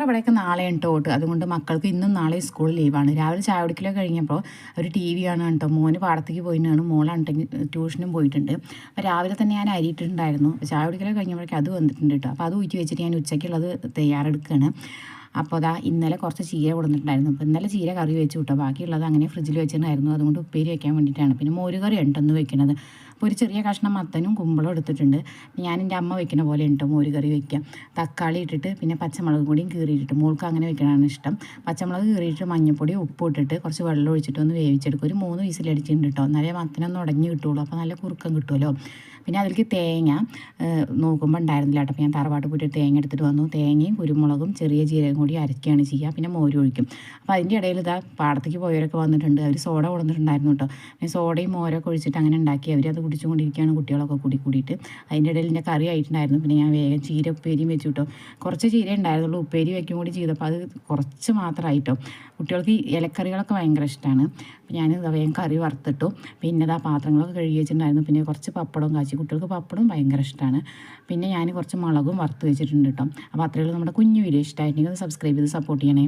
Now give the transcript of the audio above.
ഇവിടെയൊക്കെ നാളെ ഉണ്ട് തൊട്ട്, അതുകൊണ്ട് മക്കൾക്ക് ഇന്നും നാളെ സ്കൂൾ ലീവാണ്. രാവിലെ ചായ കുടിക്കലൊക്കെ കഴിഞ്ഞപ്പോൾ അവർ ടി വി കാണുക കേട്ടോ. മോന് പാടത്തേക്ക് പോയിട്ടാണ്, മോളാണെങ്കിൽ ട്യൂഷനും പോയിട്ടുണ്ട്. അപ്പോൾ രാവിലെ തന്നെ ഞാൻ അരിയിട്ടുണ്ടായിരുന്നു. ചായ കുടിക്കലൊക്കെ കഴിഞ്ഞപ്പോഴേക്കും അത് വന്നിട്ടുണ്ട് കേട്ടോ. അപ്പോൾ അത് ഊറ്റി വെച്ചിട്ട് ഞാൻ ഉച്ചയ്ക്കുള്ളത് തയ്യാറെടുക്കുകയാണ്. അപ്പോൾ അതാ ഇന്നലെ കുറച്ച് ചീര കൊടുത്തിട്ടുണ്ടായിരുന്നു. അപ്പോൾ ഇന്നലെ ചീര കറി വെച്ച് വിട്ടോ, ബാക്കിയുള്ളത് അങ്ങനെ ഫ്രിഡ്ജിൽ വെച്ചിട്ടുണ്ടായിരുന്നു. അതുകൊണ്ട് ഉപ്പേരി വയ്ക്കാൻ വേണ്ടിയിട്ടാണ്. പിന്നെ മോര് കറി ഉണ്ടെന്ന് വെക്കുന്നത്. അപ്പോൾ ഒരു ചെറിയ കഷ്ണം മത്തനും കുമ്പളും എടുത്തിട്ടുണ്ട്. ഞാൻ എൻ്റെ അമ്മ വെക്കുന്ന പോലെ ഉണ്ടോ മോര് കറി വയ്ക്കാം. തക്കാളി ഇട്ടിട്ട് പിന്നെ പച്ചമുളക് കൂടിയും കീറിയിട്ടിട്ട്, മോൾക്ക് അങ്ങനെ വെക്കണതാണ് ഇഷ്ടം. പച്ചമുളക് കീറിയിട്ട് മഞ്ഞൾപ്പൊടി ഉപ്പ് ഇട്ടിട്ട് കുറച്ച് വെള്ളം ഒഴിച്ചിട്ട് ഒന്ന് വേവിച്ചെടുക്കും. ഒരു 3 വിസിലടിച്ചിട്ടുണ്ട് കേട്ടോ. എന്നാലേ മത്തനൊന്ന് ഉടഞ്ഞ് കിട്ടുള്ളൂ. അപ്പോൾ നല്ല കുറുക്കം കിട്ടുമല്ലോ. പിന്നെ അതിലേക്ക് തേങ്ങ നോക്കുമ്പോൾ ഉണ്ടായിരുന്നില്ല കേട്ടോ. അപ്പോൾ ഞാൻ തറവാട്ട് പോയിട്ട് തേങ്ങ എടുത്തിട്ട് വന്നു. തേങ്ങയും കുരുമുളകും ചെറിയ ജീരകം കൂടി അരയ്ക്കുകയാണ് ചെയ്യുക. പിന്നെ മോര് ഒഴിക്കും. അപ്പോൾ അതിൻ്റെ ഇടയിൽ ഇതാ പാടത്തേക്ക് പോയവരൊക്കെ വന്നിട്ടുണ്ട്. അവർ സോഡ കൊടുത്തിട്ടുണ്ടായിരുന്നു കേട്ടോ. പിന്നെ സോഡയും മോരൊക്കെ ഒഴിച്ചിട്ട് അങ്ങനെ ഉണ്ടാക്കി അവരത് കുടിച്ചുകൊണ്ടിരിക്കുകയാണ്, കുട്ടികളൊക്കെ കൂടിയിട്ട്. അതിൻ്റെ ഇടയിൽ എൻ്റെ കറി ആയിട്ടുണ്ടായിരുന്നു. പിന്നെ ഞാൻ വേഗം ചീര ഉപ്പേരിയും വെച്ചു കേട്ടോ. കുറച്ച് ചീര ഉണ്ടായിരുന്നുള്ളൂ. ഉപ്പേരി വയ്ക്കും കൂടി ചെയ്തപ്പോൾ അത് കുറച്ച് മാത്രമായിട്ടോ. കുട്ടികൾക്ക് ഈ ഇലക്കറികളൊക്കെ ഭയങ്കര ഇഷ്ടമാണ്. അപ്പോൾ ഞാൻ വേഗം കറി വറുത്തിട്ടു. പിന്നെ ആ പാത്രങ്ങളൊക്കെ കഴുകി വെച്ചിട്ടുണ്ടായിരുന്നു. പിന്നെ കുറച്ച് പപ്പടവും കാച്ചി. കുട്ടികൾക്ക് പപ്പടവും ഭയങ്കര ഇഷ്ടമാണ്. പിന്നെ ഞാൻ കുറച്ച് മുളകും വറുത്ത് വെച്ചിട്ടുണ്ട് കേട്ടോ. അപ്പോൾ അത്രയുള്ളൂ നമ്മുടെ കുഞ്ഞു വീഡിയോ. ഇഷ്ടമായിട്ടുണ്ടെങ്കിൽ സബ്സ്ക്രൈബ് ചെയ്ത് സപ്പോർട്ട് ചെയ്യണേ.